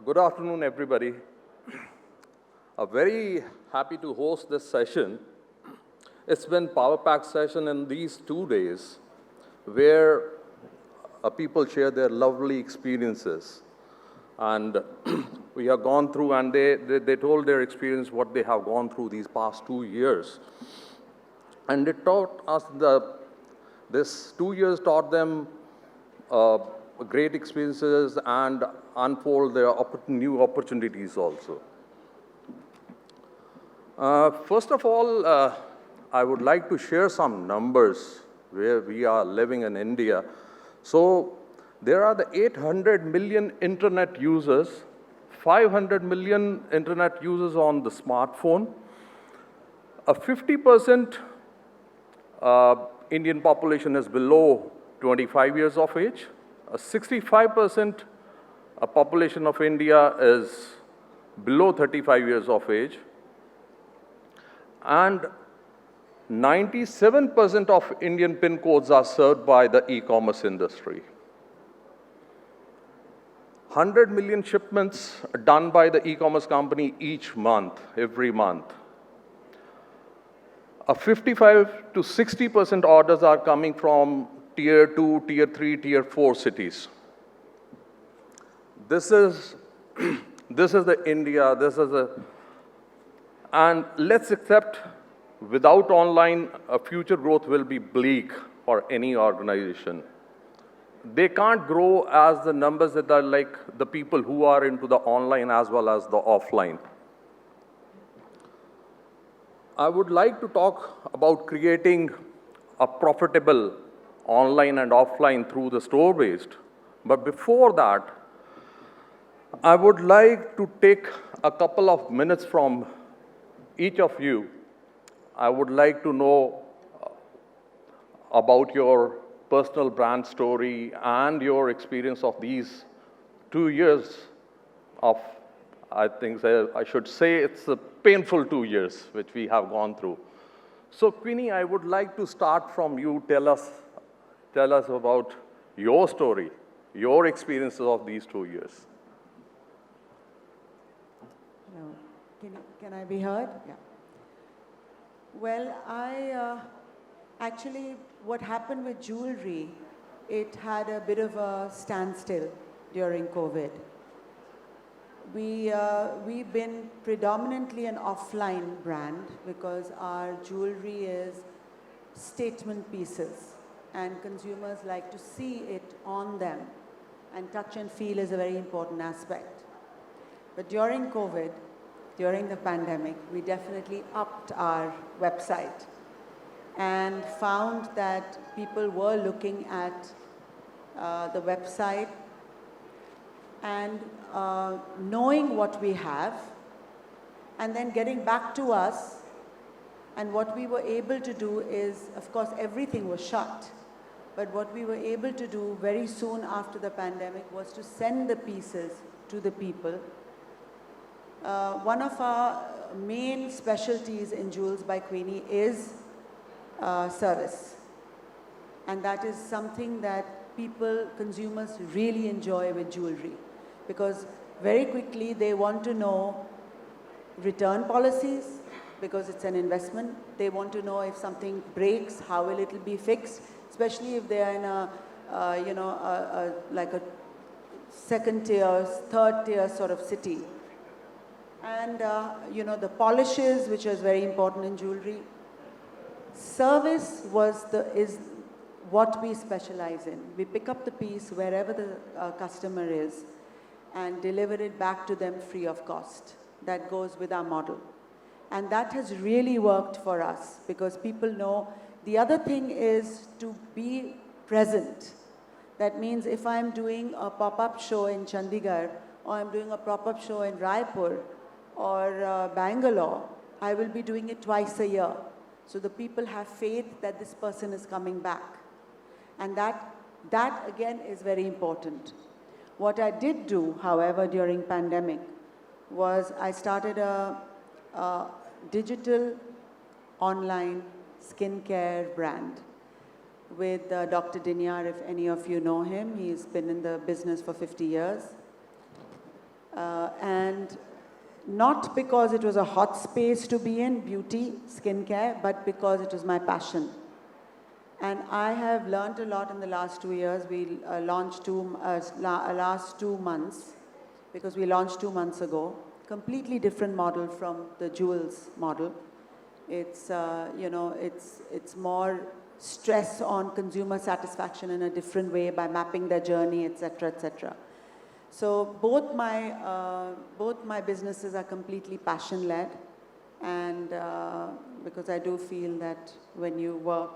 Good afternoon, everybody. Very happy to host this session. It's been power-packed session in these 2 days where people share their lovely experiences. And we have gone through, and they told their experience, what they have gone through these past 2 years. And it taught us, this 2 years taught them great experiences and unfold their new opportunities also. First of all, I would like to share some numbers where we are living in India. So there are the 800 million internet users, 500 million internet users on the smartphone, a 50% Indian population is below 25 years of age, a 65% population of India is below 35 years of age, and 97% of Indian PIN codes are served by the e-commerce industry. 100 million shipments done by the e-commerce company each month, every month. 55 to 60% orders are coming from Tier 2, Tier 3, Tier 4 cities. This is the India, and let's accept without online, future growth will be bleak for any organization. They can't grow as the numbers that are like the people who are into the online as well as the offline. I would like to talk about creating a profitable online and offline through the store-based. But before that, I would like to take a couple of minutes from each of you. I would like to know about your personal brand story and your experience of these 2 years of, I think I should say it's a painful 2 years which we have gone through. So Queenie, I would like to start from you. Tell us about your story, your experiences of these 2 years. Hello. Can I be heard? Yeah. Well, actually, what happened with jewelry, it had a bit of a standstill during COVID. We've been predominantly an offline brand because our jewelry is statement pieces and consumers like to see it on them, and touch and feel is a very important aspect. But during COVID, during the pandemic, we definitely upped our website and found that people were looking at the website and knowing what we have and then getting back to us. And what we were able to do is, of course, everything was shut. But what we were able to do very soon after the pandemic was to send the pieces to the people. One of our main specialties in Jewels by Queenie is service. And that is something that consumers really enjoy with jewelry. Because very quickly they want to know return policies, because it's an investment. They want to know if something breaks, how will it be fixed, especially if they are in like a second tier, third tier sort of city. And the polishes, which is very important in jewelry. Service is what we specialize in. We pick up the piece wherever the customer is and deliver it back to them free of cost. That goes with our model. And that has really worked for us because people know. The other thing is to be present. That means if I'm doing a pop-up show in Chandigarh, or I'm doing a pop-up show in Raipur, or Bangalore, I will be doing it twice a year. So the people have faith that this person is coming back. And that again is very important. What I did do, however, during pandemic was I started a digital online skincare brand with Dr. Dinyar, if any of you know him. He's been in the business for 50 years. And not because it was a hot space to be in, beauty, skincare, but because it was my passion. And I have learned a lot in the last 2 years. We launched last 2 months, because we launched 2 months ago. Completely different model from the jewels model. It's, it's more stress on consumer satisfaction in a different way by mapping their journey, etc., etc. So both my businesses are completely passion-led, and because I do feel that when you work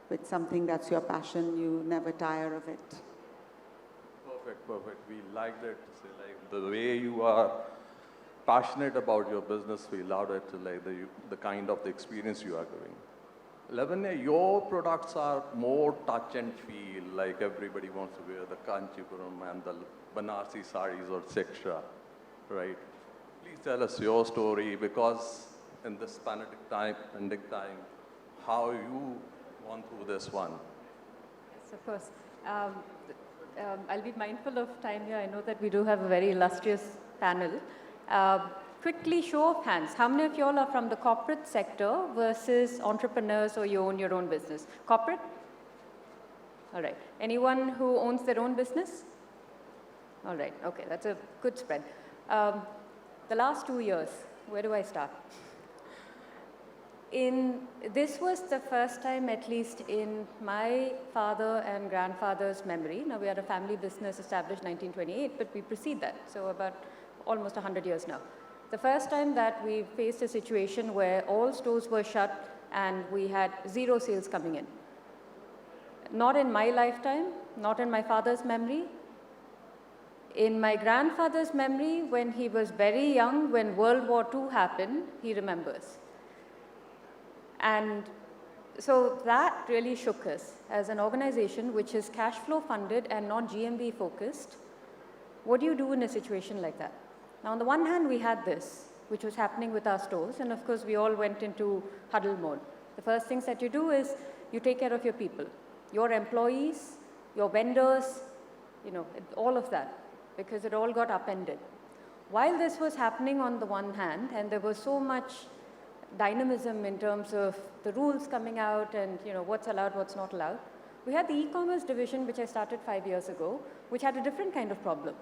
with something that's your passion, you never tire of it. Perfect. We like that. The way you are passionate about your business, we love it. The kind of the experience you are giving. Lavanya, your products are more touch and feel, like everybody wants to wear the Kanchipuram and the Banarsi saris or etc. Right? Please tell us your story, because in this pandemic time, how you gone through this one. Yes, of course. I'll be mindful of time here. I know that we do have a very illustrious panel. Quickly, show of hands. How many of you all are from the corporate sector versus entrepreneurs, or you own your own business? Corporate? All right. Anyone who owns their own business? All right. Okay, that's a good spread. The last 2 years, where do I start? This was the first time, at least in my father and grandfather's memory. Now, we are a family business established 1928, but we precede that, so about almost 100 years now. The first time that we faced a situation where all stores were shut and we had zero sales coming in. Not in my lifetime, not in my father's memory. In my grandfather's memory, when he was very young, when World War II happened, he remembers. And so that really shook us as an organization which is cash flow funded and not GMV focused. What do you do in a situation like that? Now, on the one hand, we had this, which was happening with our stores, and of course, we all went into huddle mode. The first things that you do is you take care of your people, your employees, your vendors, all of that, because it all got upended. While this was happening on the one hand, and there was so much dynamism in terms of the rules coming out and what's allowed, what's not allowed, we had the e-commerce division, which I started 5 years ago, which had a different kind of problem.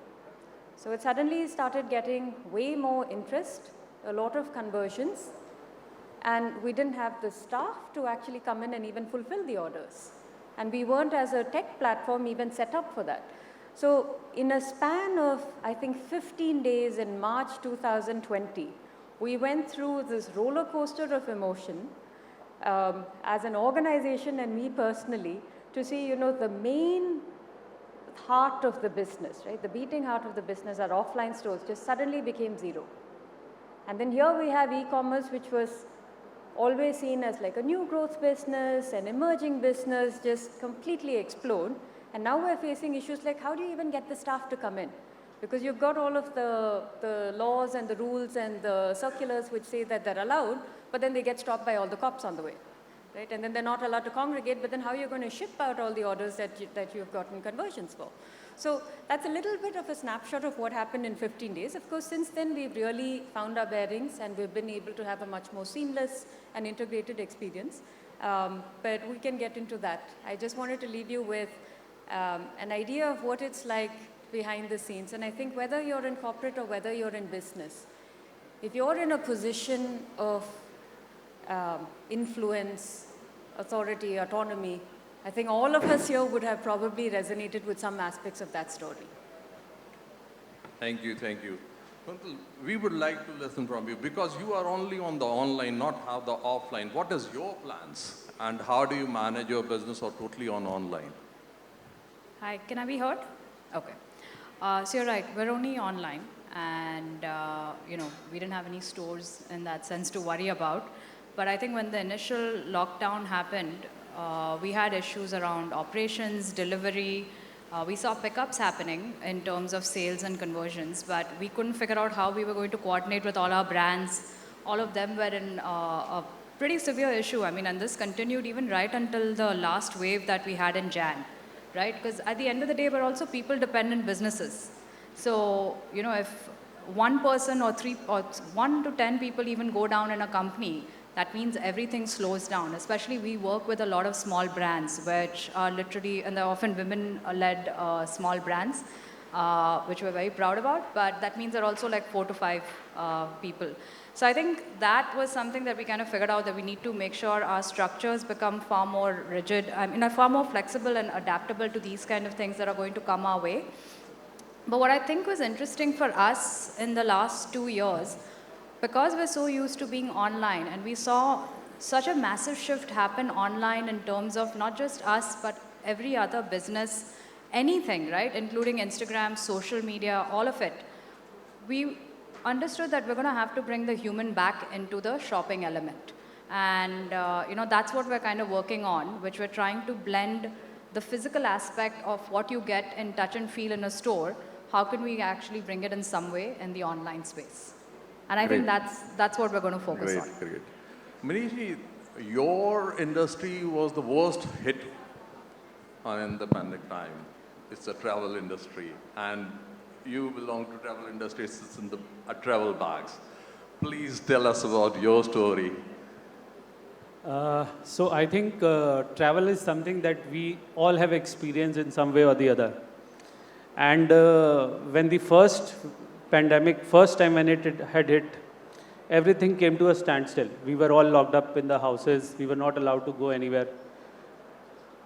So it suddenly started getting way more interest, a lot of conversions, and we didn't have the staff to actually come in and even fulfill the orders. And we weren't, as a tech platform, even set up for that. So in a span of, I think, 15 days in March 2020, we went through this roller coaster of emotion as an organization and me personally to see, the main heart of the business, right? The beating heart of the business, our offline stores, just suddenly became zero. And then here we have e-commerce, which was always seen as like a new growth business, an emerging business, just completely explode. And now we're facing issues like, how do you even get the staff to come in? Because you've got all of the laws and the rules and the circulars which say that they're allowed, but then they get stopped by all the cops on the way. Right? And then they're not allowed to congregate, but then how are you going to ship out all the orders that you've gotten conversions for? So that's a little bit of a snapshot of what happened in 15 days. Of course, since then, we've really found our bearings and we've been able to have a much more seamless and integrated experience. But we can get into that. I just wanted to leave you with an idea of what it's like behind the scenes. And I think whether you're in corporate or whether you're in business, if you're in a position of influence, authority, autonomy, I think all of us here would have probably resonated with some aspects of that story. Thank you. Kuntal, we would like to listen from you, because you are only on the online, not have the offline. What is your plans and how do you manage your business or totally on online? Hi, can I be heard? Okay. So you're right, we're only online and, we didn't have any stores in that sense to worry about. But I think when the initial lockdown happened, we had issues around operations, delivery. We saw pickups happening in terms of sales and conversions, but we couldn't figure out how we were going to coordinate with all our brands. All of them were in a pretty severe issue. And this continued even right until the last wave that we had in Jan. Right? Because at the end of the day, we're also people-dependent businesses. So, if one person or 1 to 10 people even go down in a company, that means everything slows down. Especially we work with a lot of small brands, which are literally, and they're often women-led small brands, which we're very proud about, but that means they're also like 4 to 5 people. So I think that was something that we kind of figured out, that we need to make sure our structures become far more rigid, far more flexible and adaptable to these kind of things that are going to come our way. But what I think was interesting for us in the last 2 years, because we're so used to being online, and we saw such a massive shift happen online in terms of not just us, but every other business, anything, right? Including Instagram, social media, all of it. We understood that we're going to have to bring the human back into the shopping element. And, that's what we're kind of working on, which we're trying to blend the physical aspect of what you get in touch and feel in a store. How can we actually bring it in some way in the online space? And I think that's what we're going to focus on. Great. Manishi, your industry was the worst hit in the pandemic time. It's the travel industry, and you belong to travel industry. It's in the travel bags. Please tell us about your story. So I think travel is something that we all have experienced in some way or the other. And when the first time when it had hit, everything came to a standstill. We were all locked up in the houses. We were not allowed to go anywhere.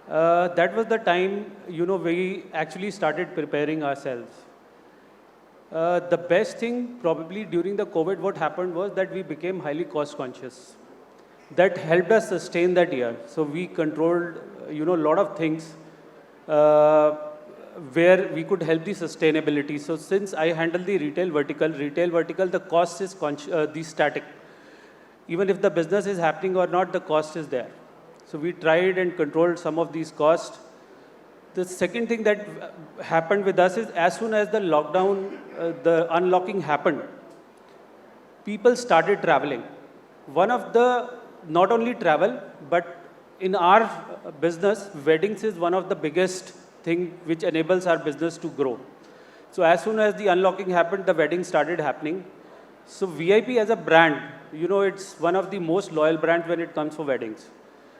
That was the time, we actually started preparing ourselves. The best thing probably during the COVID, what happened was that we became highly cost conscious. That helped us sustain that year. So we controlled, a lot of things where we could help the sustainability. So since I handle the retail vertical, the cost is the static. Even if the business is happening or not, the cost is there. So we tried and controlled some of these costs. The second thing that happened with us is as soon as the lockdown, the unlocking happened, people started traveling. Not only travel, but in our business, weddings is one of the biggest thing which enables our business to grow. So as soon as the unlocking happened, the weddings started happening. So VIP as a brand, it's one of the most loyal brands when it comes for weddings.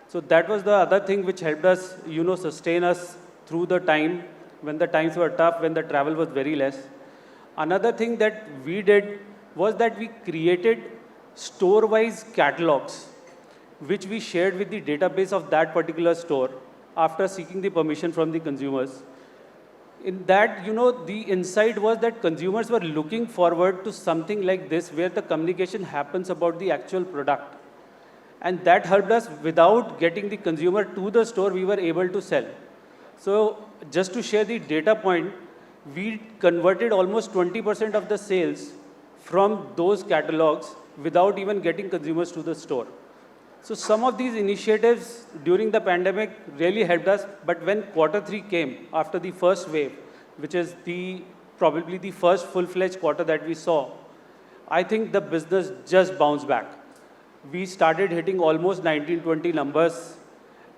So that was the other thing which helped us, sustain us through the time when the times were tough, when the travel was very less. Another thing that we did was that we created store-wise catalogs, which we shared with the database of that particular store after seeking the permission from the consumers. In that, the insight was that consumers were looking forward to something like this where the communication happens about the actual product. And that helped us. Without getting the consumer to the store, we were able to sell. So just to share the data point, we converted almost 20% of the sales from those catalogs without even getting consumers to the store. So some of these initiatives during the pandemic really helped us, but when Q3 came after the first wave, which is probably the first full-fledged quarter that we saw, I think the business just bounced back. We started hitting almost 19-20 numbers.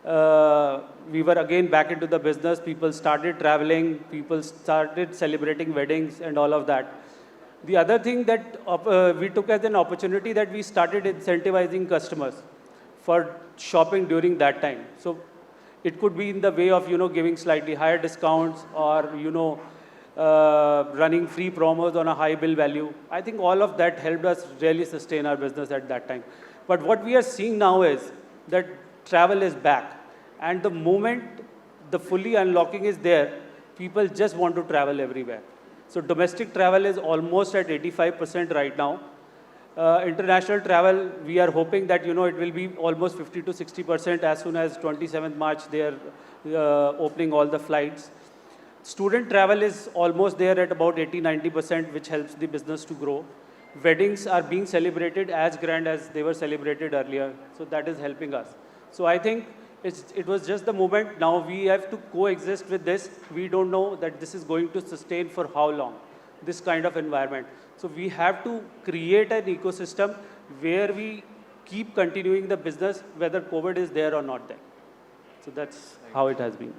We were again back into the business. People started traveling. People started celebrating weddings and all of that. The other thing that we took as an opportunity that we started incentivizing customers for shopping during that time. So it could be in the way of, giving slightly higher discounts or, running free promos on a high bill value. I think all of that helped us really sustain our business at that time. But what we are seeing now is that travel is back. And the moment the fully unlocking is there, people just want to travel everywhere. So domestic travel is almost at 85% right now. International travel, we are hoping that, it will be almost 50 to 60% as soon as 27th March, they are opening all the flights. Student travel is almost there at about 80-90%, which helps the business to grow. Weddings are being celebrated as grand as they were celebrated earlier. So that is helping us. So I think it was just the moment. Now we have to coexist with this. We don't know that this is going to sustain for how long, this kind of environment. So we have to create an ecosystem where we keep continuing the business, whether COVID is there or not there. So that's how it has been.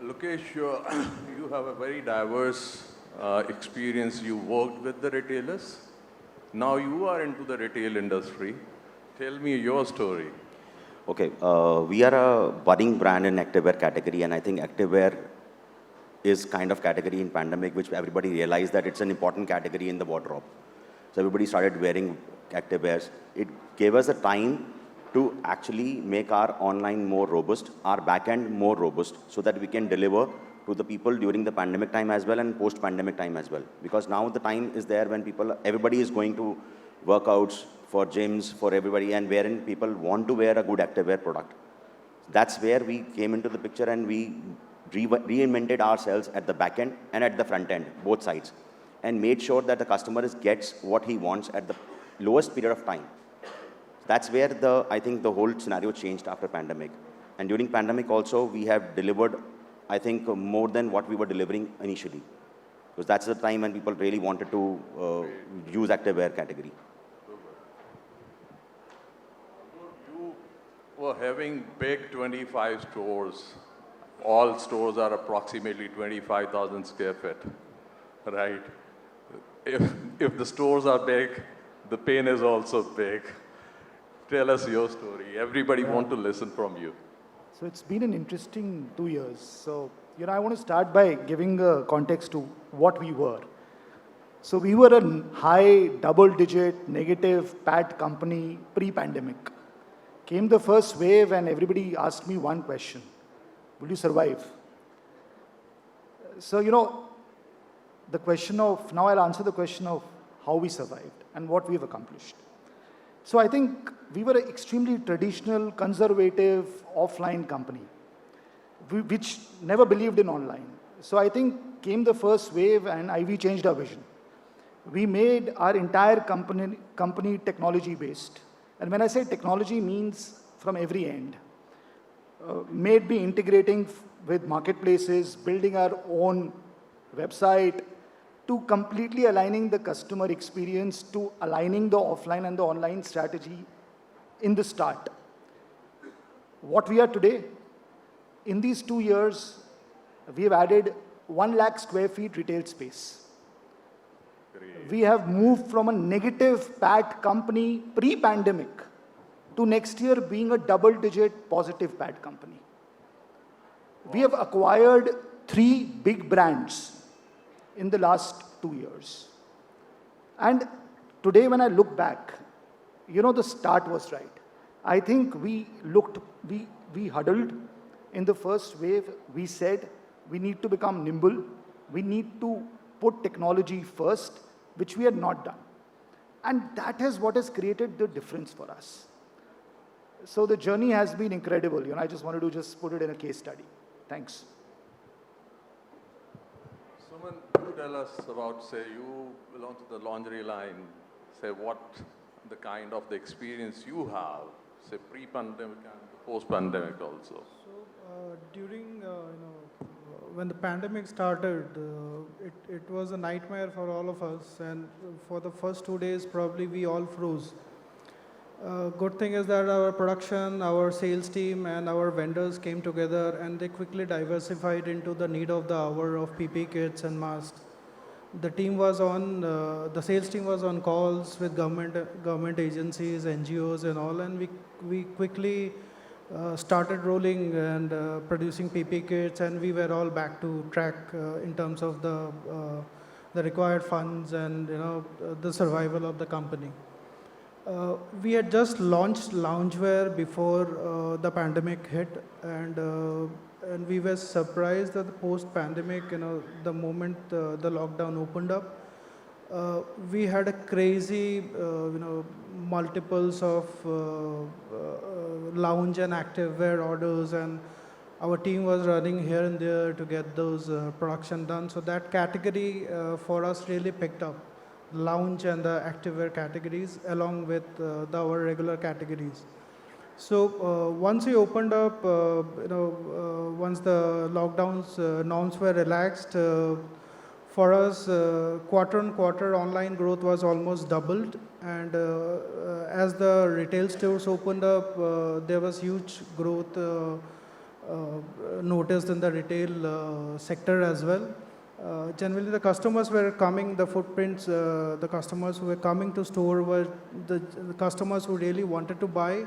Lokesh, you have a very diverse experience you worked with the retailers. Now you are into the retail industry. Tell me your story. Okay, we are a budding brand in activewear category, and I think activewear is kind of category in pandemic, which everybody realized that it's an important category in the wardrobe. So everybody started wearing activewears. It gave us a time to actually make our online more robust, our backend more robust, so that we can deliver to the people during the pandemic time as well and post-pandemic time as well. Because now the time is there when everybody is going to workouts, for gyms, for everybody, and wherein people want to wear a good activewear product. That's where we came into the picture, and we reinvented ourselves at the back end and at the front end, both sides, and made sure that the customer gets what he wants at the lowest period of time. That's where I think the whole scenario changed after pandemic. And during pandemic also, we have delivered, I think, more than what we were delivering initially. Because that's the time when people really wanted to use activewear category. We're having big 25 stores. All stores are approximately 25,000 square feet, right? If the stores are big, the pain is also big. Tell us your story. Everybody wants to listen from you. So it's been an interesting 2 years. So, I want to start by giving a context to what we were. So we were a high double-digit negative PAT company pre-pandemic. Came the first wave and everybody asked me one question: will you survive? So, the question of, now I'll answer the question of how we survived and what we've accomplished. So I think we were an extremely traditional, conservative, offline company, which never believed in online. So I think came the first wave and we changed our vision. We made our entire company technology-based. And when I say technology, means from every end. Maybe integrating with marketplaces, building our own website, to completely aligning the customer experience, to aligning the offline and the online strategy in the start. What we are today, in these 2 years, we have added 1 lakh square feet retail space. We have moved from a negative PAT company pre-pandemic to next year being a double-digit positive PAT company. Wow. We have acquired 3 big brands in the last 2 years. And today when I look back, the start was right. I think we huddled in the first wave. We said we need to become nimble. We need to put technology first, which we had not done. And that is what has created the difference for us. So the journey has been incredible. I just wanted to put it in a case study. Thanks. Suman, tell us about, say, you belong to the laundry line. Say, what the kind of the experience you have, say, pre-pandemic and post-pandemic also. So during, when the pandemic started, it was a nightmare for all of us, and for the first 2 days, probably we all froze. Good thing is that our production, our sales team, and our vendors came together, and they quickly diversified into the need of the hour of PP kits and masks. The team was on, the sales team was on calls with government agencies, NGOs, and all, and we quickly started rolling and producing PP kits, and we were all back to track in terms of the required funds and the survival of the company. We had just launched loungewear before the pandemic hit, and we were surprised that the post-pandemic, the moment the lockdown opened up, we had a crazy, multiples of lounge and activewear orders, and our team was running here and there to get those production done. So that category for us really picked up, lounge and the activewear categories, along with our regular categories. So once we opened up, once the lockdowns norms were relaxed, for us, quarter on quarter online growth was almost doubled, and as the retail stores opened up, there was huge growth noticed in the retail sector as well. generally the customers were coming, the footprints, the customers who were coming to store were the customers who really wanted to buy,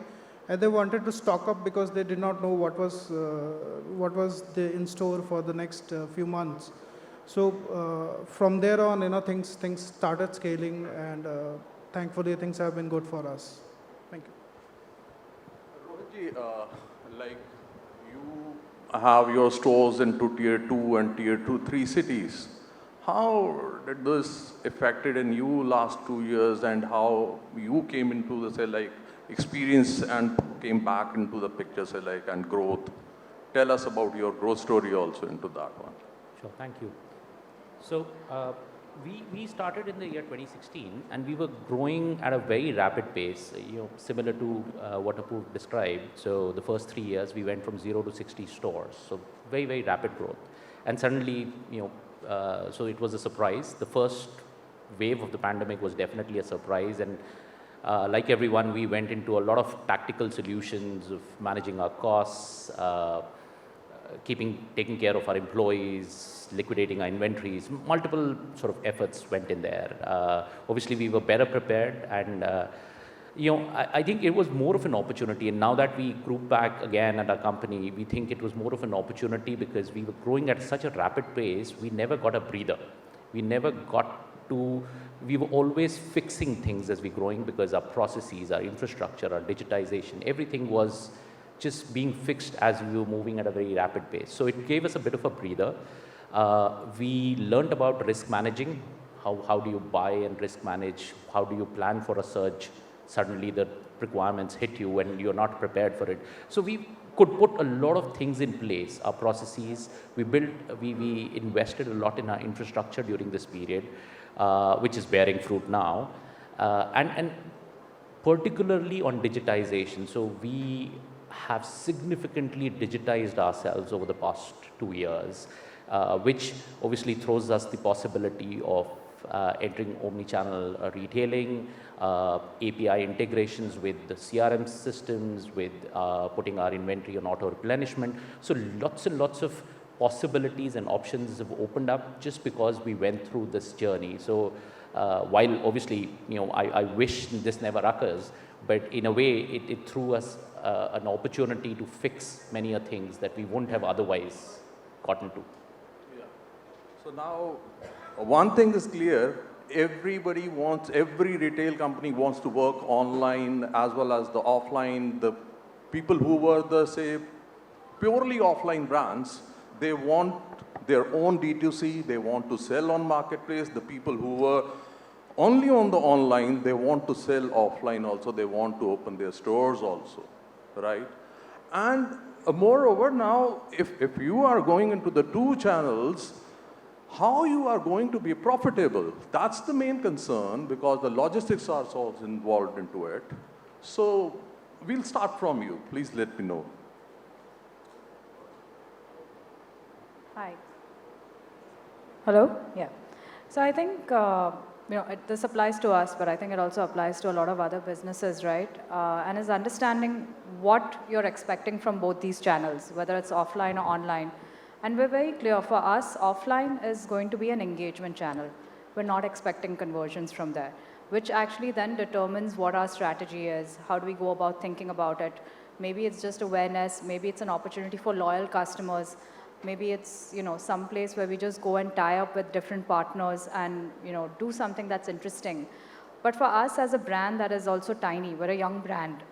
and they wanted to stock up because they did not know what was in store for the next few months. So from there on, things started scaling, and thankfully things have been good for us. Thank you. Rohitji, like you have your stores into tier 2 and tier 3 cities. How did this affected in you last 2 years, and how you came into the, say, like, experience and came back into the picture, say, like, and growth? Tell us about your growth story also into that one. Sure, thank you. So we started in the year 2016, and we were growing at a very rapid pace, similar to what Apoorv described. So the first 3 years, we went from 0 to 60 stores. So very, very rapid growth. And suddenly, so it was a surprise. The first wave of the pandemic was definitely a surprise. And like everyone, we went into a lot of tactical solutions of managing our costs, taking care of our employees, liquidating our inventories. Multiple sort of efforts went in there. Obviously, we were better prepared, and I think it was more of an opportunity. And now that we group back again at our company, we think it was more of an opportunity because we were growing at such a rapid pace. We never got a breather. We were always fixing things as we're growing, because our processes, our infrastructure, our digitization, everything was just being fixed as we were moving at a very rapid pace. So it gave us a bit of a breather. We learned about risk managing. How do you buy and risk manage? How do you plan for a surge? Suddenly the requirements hit you and you're not prepared for it. So we could put a lot of things in place, our processes. We invested a lot in our infrastructure during this period, which is bearing fruit now. And particularly on digitization. So we have significantly digitized ourselves over the past 2 years, which obviously throws us the possibility of entering omnichannel retailing, API integrations with the CRM systems, with putting our inventory on auto replenishment. So lots and lots of possibilities and options have opened up just because we went through this journey. So while obviously, I wish this never occurs, but in a way it threw us an opportunity to fix many things that we wouldn't have otherwise gotten to. Yeah. So now, one thing is clear, every retail company wants to work online as well as the offline. The people who were the, say, purely offline brands, they want their own D2C, they want to sell on marketplace. The people who were only on the online, they want to sell offline also, they want to open their stores also, right? And moreover now, if you are going into the 2 channels, how you are going to be profitable? That's the main concern, because the logistics are also involved into it. So we'll start from you. Please let me know. Hi. Hello? Yeah. So I think, this applies to us, but I think it also applies to a lot of other businesses, right? And is understanding what you're expecting from both these channels, whether it's offline or online. And we're very clear, for us, offline is going to be an engagement channel. We're not expecting conversions from there, which actually then determines what our strategy is. How do we go about thinking about it? Maybe it's just awareness. Maybe it's an opportunity for loyal customers. Maybe it's, some place where we just go and tie up with different partners and, do something that's interesting. But for us as a brand that is also tiny, we're a young brand,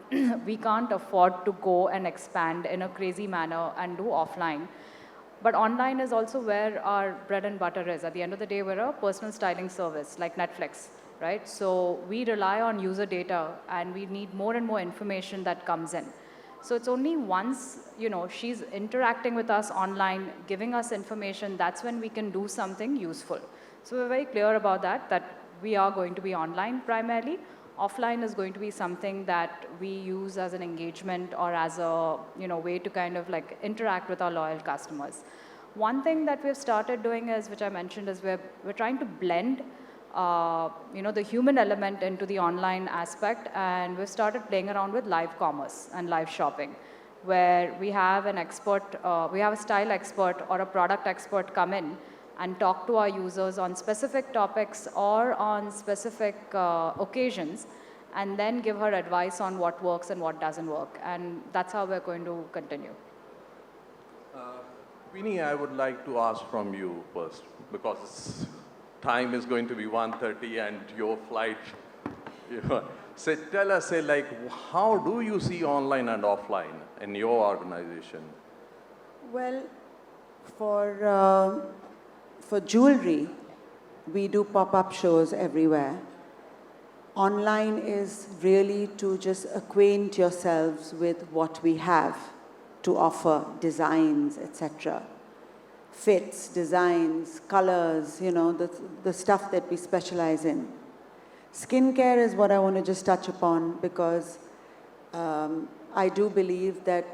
we can't afford to go and expand in a crazy manner and do offline. But online is also where our bread and butter is. At the end of the day, we're a personal styling service like Netflix, right? So we rely on user data, and we need more and more information that comes in. So it's only once, she's interacting with us online, giving us information, that's when we can do something useful. So we're very clear about that we are going to be online primarily. Offline is going to be something that we use as an engagement or as a, way to kind of like interact with our loyal customers. One thing that we've started doing is, which I mentioned, is we're trying to blend the human element into the online aspect, and we've started playing around with live commerce and live shopping, where we have an expert, we have a style expert or a product expert come in, and talk to our users on specific topics or on specific occasions, and then give her advice on what works and what doesn't work. And that's how we're going to continue. Queenie, I would like to ask from you first, because time is going to be 1:30 and your flight. So tell us, like, how do you see online and offline in your organization? Well, for jewelry, we do pop-up shows everywhere. Online is really to just acquaint yourselves with what we have to offer, designs, etc. Fits, designs, colors, the stuff that we specialize in. Skincare is what I want to just touch upon, because I do believe that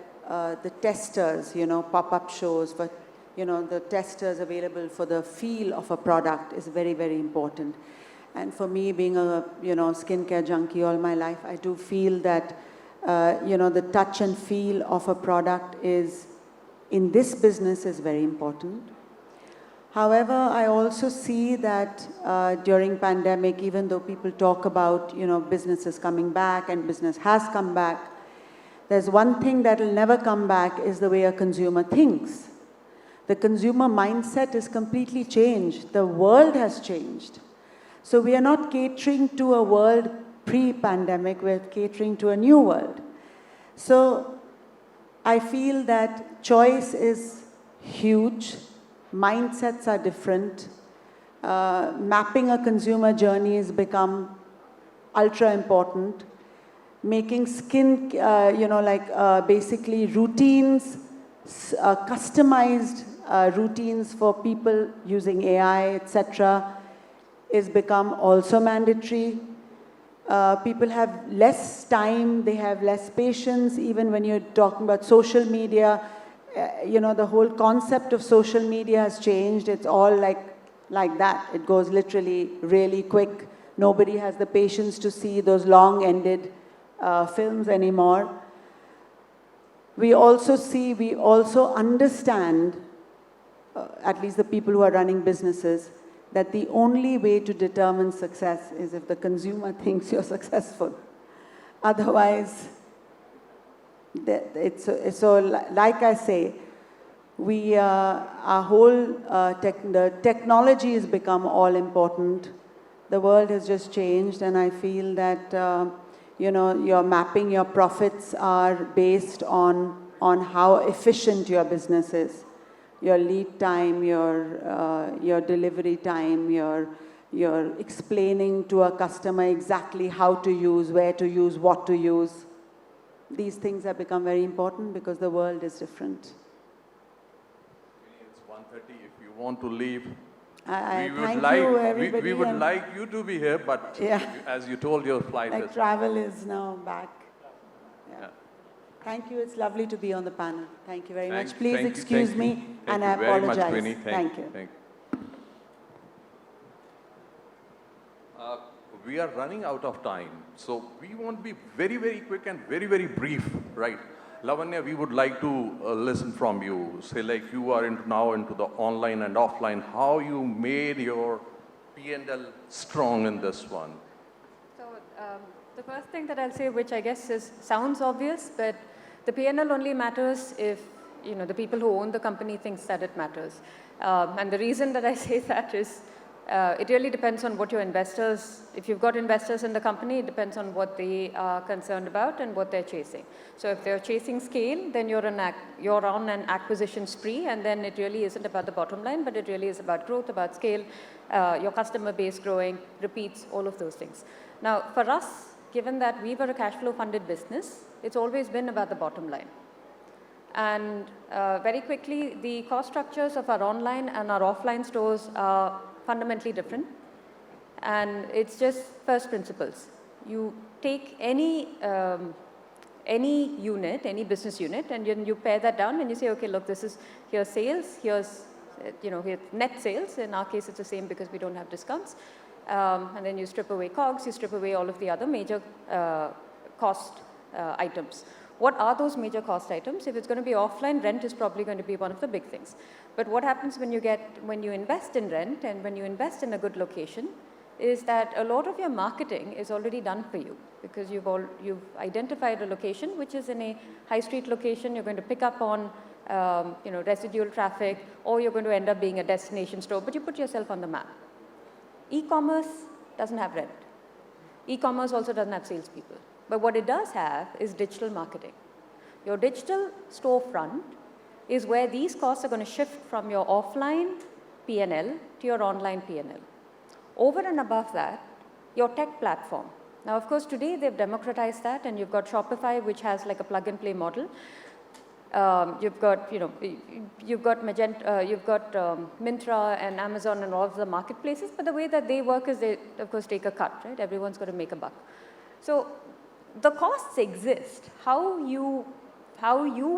the testers, pop-up shows, for, the testers available for the feel of a product is very, very important. And for me, being a, skincare junkie all my life, I do feel that, the touch and feel of a product is, in this business, is very important. However, I also see that during pandemic, even though people talk about, businesses coming back and business has come back, there's one thing that will never come back is the way a consumer thinks. The consumer mindset is completely changed. The world has changed. So we are not catering to a world pre-pandemic, we're catering to a new world. So I feel that choice is huge. Mindsets are different. Mapping a consumer journey has become ultra important. Making basically routines, customized routines for people using AI, etc., is become also mandatory. People have less time, they have less patience. Even when you're talking about social media, the whole concept of social media has changed. It's all like that. It goes literally really quick. Nobody has the patience to see those long-ended films anymore. We also understand, at least the people who are running businesses, that the only way to determine success is if the consumer thinks you're successful. Otherwise, like I say, our whole the technology has become all important. The world has just changed, and I feel that your mapping your profits are based on how efficient your business is. Your lead time, your delivery time, your explaining to a customer exactly how to use, where to use, what to use. These things have become very important because the world is different. It's 1:30. If you want to leave, everybody. We would like you to be here, but as you told, your flight is... travel is now back. Yeah. Thank you. It's lovely to be on the panel. Thank you very much. Please excuse me, and I apologize. Thank you very much, Queenie. Thank you. We are running out of time, so we want to be very, very quick and very, very brief, right? Lavanya, we would like to listen from you. Say, like, you are now into the online and offline, how you made your P&L strong in this one. So the first thing that I'll say, which I guess sounds obvious, but the P&L only matters if the people who own the company thinks that it matters. And the reason that I say that is it really depends on what your investors, if you've got investors in the company, it depends on what they are concerned about and what they're chasing. So if they're chasing scale, then you're on an acquisition spree, and then it really isn't about the bottom line, but it really is about growth, about scale, your customer base growing, repeats, all of those things. Now, for us, given that we were a cash flow funded business, it's always been about the bottom line. And very quickly, the cost structures of our online and our offline stores are fundamentally different. And it's just first principles. You take any unit, any business unit, and then you pare that down and you say, okay, look, here's sales, here's net sales. In our case, it's the same because we don't have discounts. And then you strip away COGS, you strip away all of the other major cost items. What are those major cost items? If it's going to be offline, rent is probably going to be one of the big things. But what happens when you invest in rent and when you invest in a good location is that a lot of your marketing is already done for you because you've identified a location which is in a high street location. You're going to pick up on residual traffic, or you're going to end up being a destination store, but you put yourself on the map. E-commerce doesn't have rent. E-commerce also doesn't have salespeople. But what it does have is digital marketing. Your digital storefront is where these costs are going to shift from your offline P&L to your online P&L. Over and above that, your tech platform. Now, of course, today they've democratized that, and you've got Shopify, which has like a plug-and-play model. You've got Magento, you've got Myntra and Amazon and all of the marketplaces. But the way that they work is they, of course, take a cut, right? Everyone's going to make a buck. So the costs exist. How you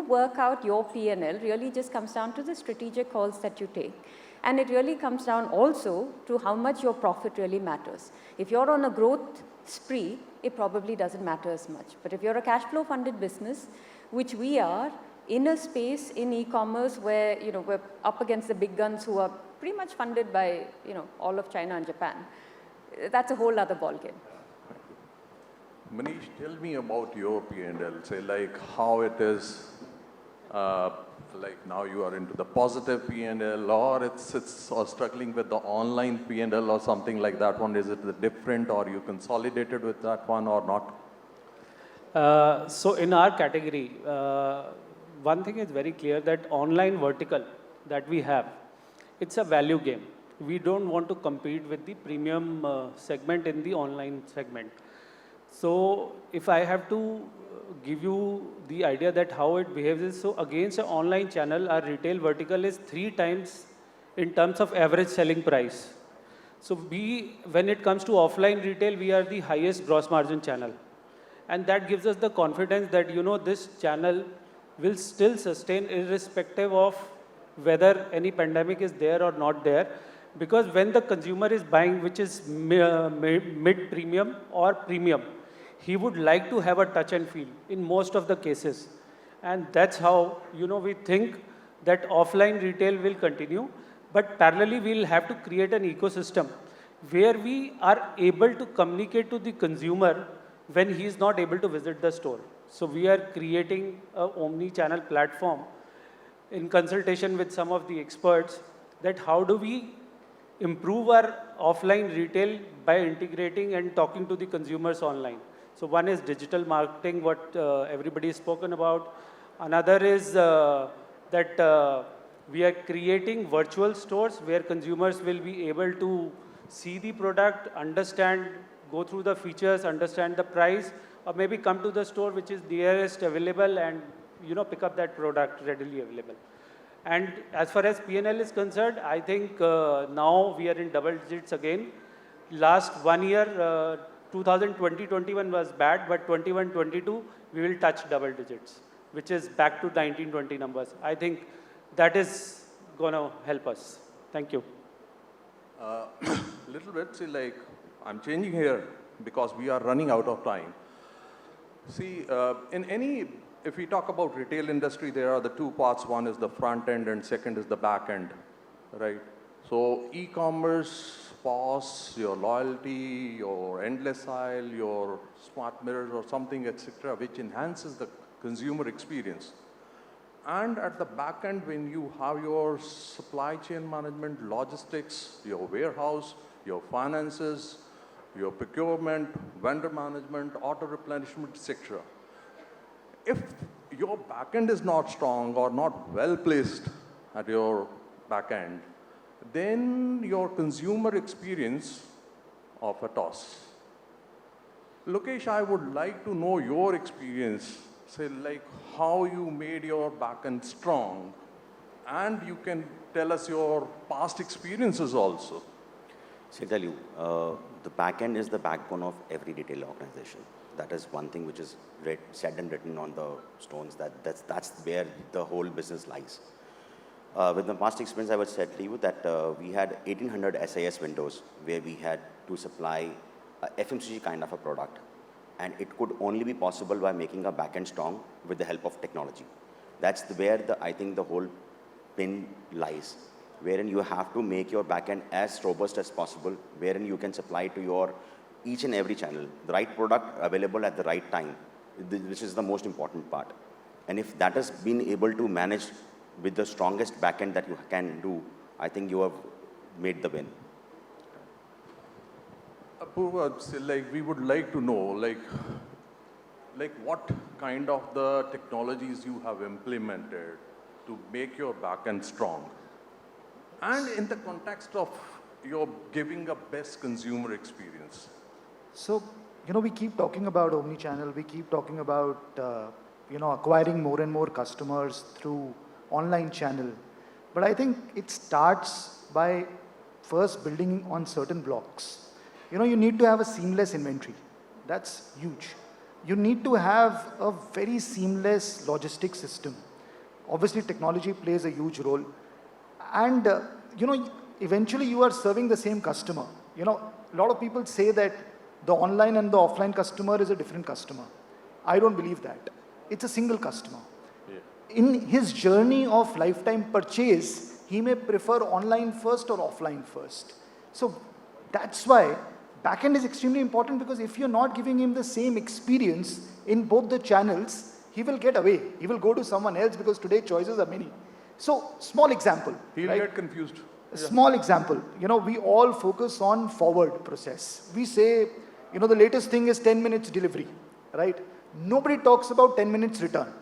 work out your P&L really just comes down to the strategic calls that you take. And it really comes down also to how much your profit really matters. If you're on a growth spree, it probably doesn't matter as much. But if you're a cash flow funded business, which we are, in a space in e-commerce where we're up against the big guns who are pretty much funded by all of China and Japan, that's a whole other ballgame. Manish, tell me about your P&L. Say like how it is. Like now you are into the positive P&L, or it's or struggling with the online P&L or something like that one. Is it different, or you consolidated with that one or not? So in our category, one thing is very clear that online vertical that we have, it's a value game. We don't want to compete with the premium segment in the online segment. So if I have to give you the idea that how it behaves is, so against an online channel, our retail vertical is 3 times in terms of average selling price. So when it comes to offline retail, we are the highest gross margin channel. And that gives us the confidence that, this channel will still sustain irrespective of whether any pandemic is there or not there. Because when the consumer is buying, which is mid-premium or premium, he would like to have a touch and feel in most of the cases. And that's how, we think that offline retail will continue. But parallelly, we'll have to create an ecosystem where we are able to communicate to the consumer when he is not able to visit the store. So we are creating an omni-channel platform in consultation with some of the experts that how do we improve our offline retail by integrating and talking to the consumers online. So one is digital marketing, what everybody has spoken about. Another is that we are creating virtual stores where consumers will be able to see the product, understand, go through the features, understand the price, or maybe come to the store which is nearest available and pick up that product readily available. And as far as P&L is concerned, I think now we are in double digits again. Last 1 year, 2020-21 was bad, but 21-22 we will touch double digits, which is back to 19-20 numbers. I think that is going to help us. Thank you. Little bit, see, like I'm changing here because we are running out of time. See, if we talk about retail industry, there are the 2 parts. One is the front end and second is the back end, right? So e-commerce, POS, your loyalty, your endless aisle, your smart mirrors or something, etc., which enhances the consumer experience. And at the back end, when you have your supply chain management, logistics, your warehouse, your finances, your procurement, vendor management, auto replenishment, etc. If your back end is not strong or not well placed at your back end, then your consumer experience of a toss. Lokesh, I would like to know your experience, say like how you made your back end strong, and you can tell us your past experiences also. So I tell you, the back end is the backbone of every retail organization. That is one thing which is said and written on the stones. That's where the whole business lies. With my past experience, I would say to you that we had 1,800 SAS windows where we had to supply a FMCG kind of a product. And it could only be possible by making a backend strong with the help of technology. That's where I think the whole pin lies, wherein you have to make your backend as robust as possible, wherein you can supply to your each and every channel, the right product available at the right time, which is the most important part. And if that has been able to manage with the strongest backend that you can do, I think you have made the win. Apurva, we would like to know, what kind of the technologies you have implemented to make your backend strong, and in the context of your giving a best consumer experience. So, we keep talking about omnichannel, we keep talking about, acquiring more and more customers through online channel. But I think it starts by first building on certain blocks. You need to have a seamless inventory. That's huge. You need to have a very seamless logistics system. Obviously, technology plays a huge role. And, eventually you are serving the same customer. A lot of people say that the online and the offline customer is a different customer. I don't believe that. It's a single customer. Yeah. In his journey of lifetime purchase, he may prefer online first or offline first. So that's why backend is extremely important, because if you're not giving him the same experience in both the channels, he will get away. He will go to someone else, because today choices are many. So small example. He'll get confused. A small example. We all focus on forward process. We say, the latest thing is 10 minutes delivery, right? Nobody talks about 10 minutes return.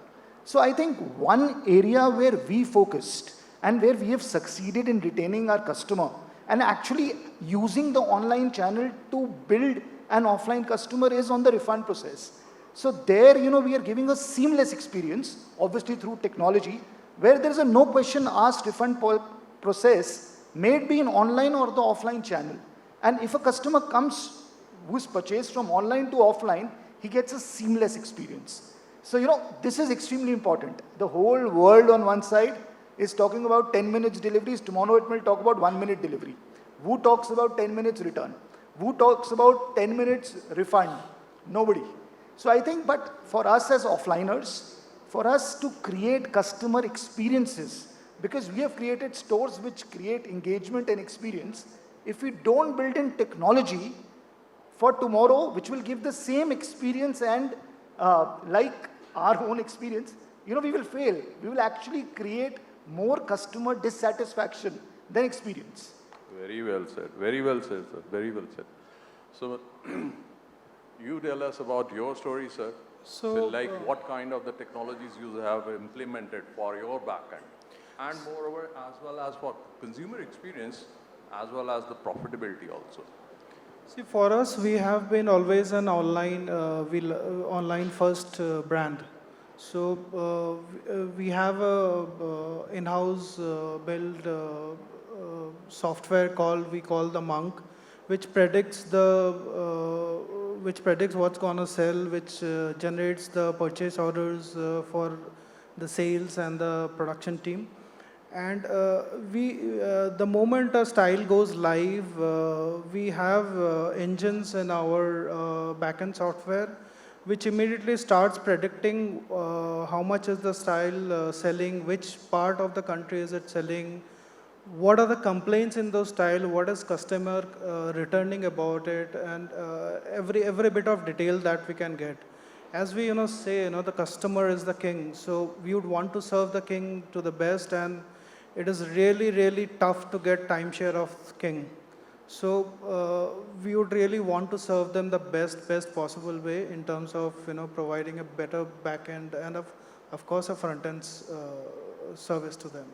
So I think one area where we focused and where we have succeeded in retaining our customer and actually using the online channel to build an offline customer is on the refund process. So there, we are giving a seamless experience, obviously through technology, where there is a no question asked refund process, may it be in online or the offline channel. And if a customer comes who's purchased from online to offline, he gets a seamless experience. So, this is extremely important. The whole world on one side is talking about 10 minutes deliveries. Tomorrow it will talk about 1 minute delivery. Who talks about 10 minutes return? Who talks about 10 minutes refund? Nobody. So I think, but for us as offliners, for us to create customer experiences, because we have created stores which create engagement and experience, if we don't build in technology for tomorrow, which will give the same experience and like our own experience, we will fail. We will actually create more customer dissatisfaction than experience. Very well said. Very well said, sir. Very well said. So, you tell us about your story, sir. So what kind of the technologies you have implemented for your backend, and moreover, as well as for consumer experience, as well as the profitability also. See, for us, we have been always an online, online first brand. So we have a in-house built software we call the Monk, which predicts what's gonna sell, which generates the purchase orders for the sales and the production team. And the moment a style goes live, we have engines in our backend software, which immediately starts predicting how much is the style selling, which part of the country is it selling, what are the complaints in those style, what is customer returning about it, and every bit of detail that we can get. As we say, the customer is the king, so we would want to serve the king to the best, and it is really, really tough to get timeshare of king. So we would really want to serve them the best possible way in terms of providing a better back end and of course a front end service to them.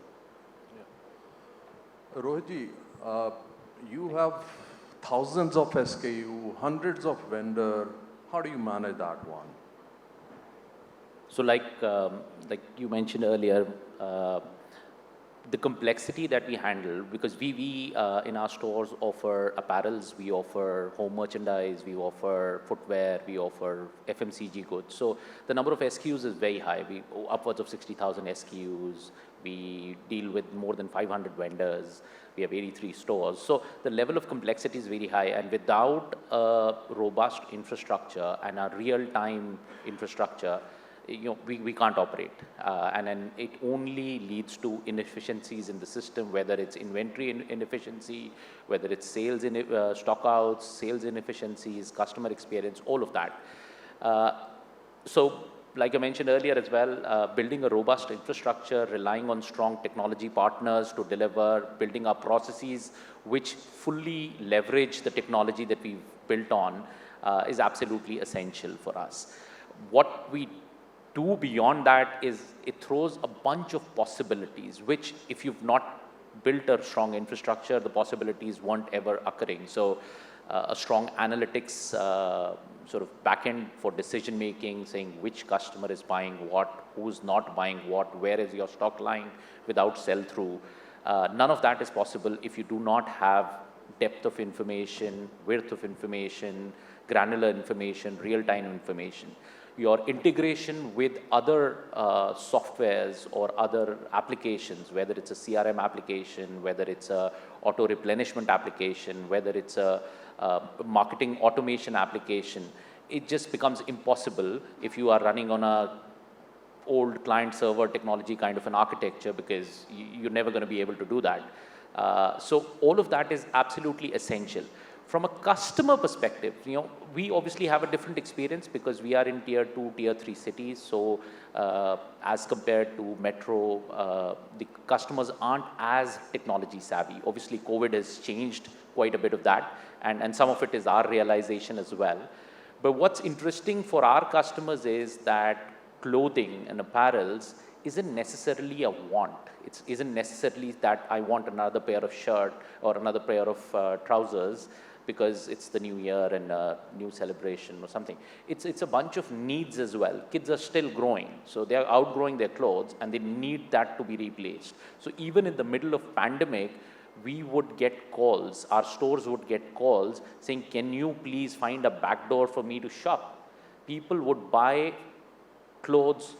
Yeah. Rohitji, you have thousands of SKU, hundreds of vendor. How do you manage that one? So like you mentioned earlier, the complexity that we handle, because we in our stores offer apparels, we offer home merchandise, we offer footwear, we offer FMCG goods. So the number of SKUs is very high. We upwards of 60,000 SKUs. We deal with more than 500 vendors. We have 83 stores. So the level of complexity is very high, and without a robust infrastructure and a real-time infrastructure, we can't operate. And then it only leads to inefficiencies in the system, whether it's inventory inefficiency, whether it's sales stockouts, sales inefficiencies, customer experience, all of that. So like I mentioned earlier as well, building a robust infrastructure, relying on strong technology partners to deliver, building our processes which fully leverage the technology that we've built on is absolutely essential for us. What we do beyond that is it throws a bunch of possibilities, which if you've not built a strong infrastructure, the possibilities weren't ever occurring. So a strong analytics sort of backend for decision making, saying which customer is buying what, who's not buying what, where is your stock lying without sell-through. None of that is possible if you do not have depth of information, width of information, granular information, real-time information. Your integration with other softwares or other applications, whether it's a CRM application, whether it's a auto replenishment application, whether it's a marketing automation application, it just becomes impossible if you are running on a old client server technology kind of an architecture, because you're never going to be able to do that. So all of that is absolutely essential. From a customer perspective, we obviously have a different experience because we are in tier 2, tier 3 cities. So as compared to metro, the customers aren't as technology savvy. Obviously, COVID has changed quite a bit of that, and some of it is our realization as well. But what's interesting for our customers is that clothing and apparels isn't necessarily a want. It isn't necessarily that I want another pair of shirt or another pair of trousers because it's the new year and a new celebration or something. It's a bunch of needs as well. Kids are still growing, so they are outgrowing their clothes and they need that to be replaced. So even in the middle of pandemic, we would get calls, our stores would get calls saying, can you please find a back door for me to shop? People would buy clothes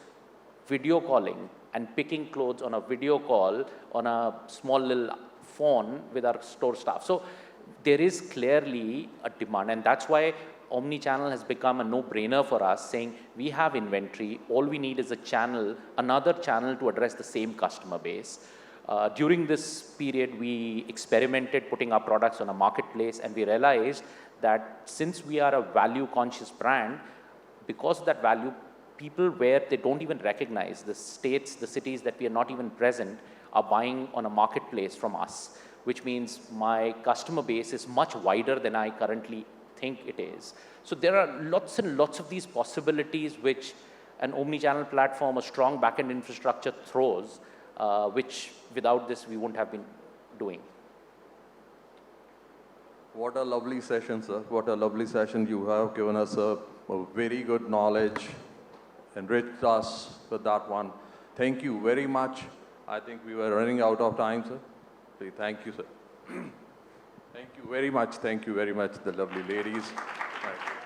video calling and picking clothes on a video call on a small little phone with our store staff. So there is clearly a demand, and that's why Omnichannel has become a no-brainer for us, saying we have inventory, all we need is a channel, another channel to address the same customer base. During this period, we experimented putting our products on a marketplace, and we realized that since we are a value-conscious brand, because of that value, people where they don't even recognize, the states, the cities that we are not even present, are buying on a marketplace from us, which means my customer base is much wider than I currently think it is. So there are lots and lots of these possibilities which an omnichannel platform, a strong backend infrastructure throws, which without this we wouldn't have been doing. What a lovely session, sir. What a lovely session. You have given us a very good knowledge, enriched us with that one. Thank you very much. I think we were running out of time, sir. Thank you, sir. Thank you very much. Thank you very much, the lovely ladies. Right.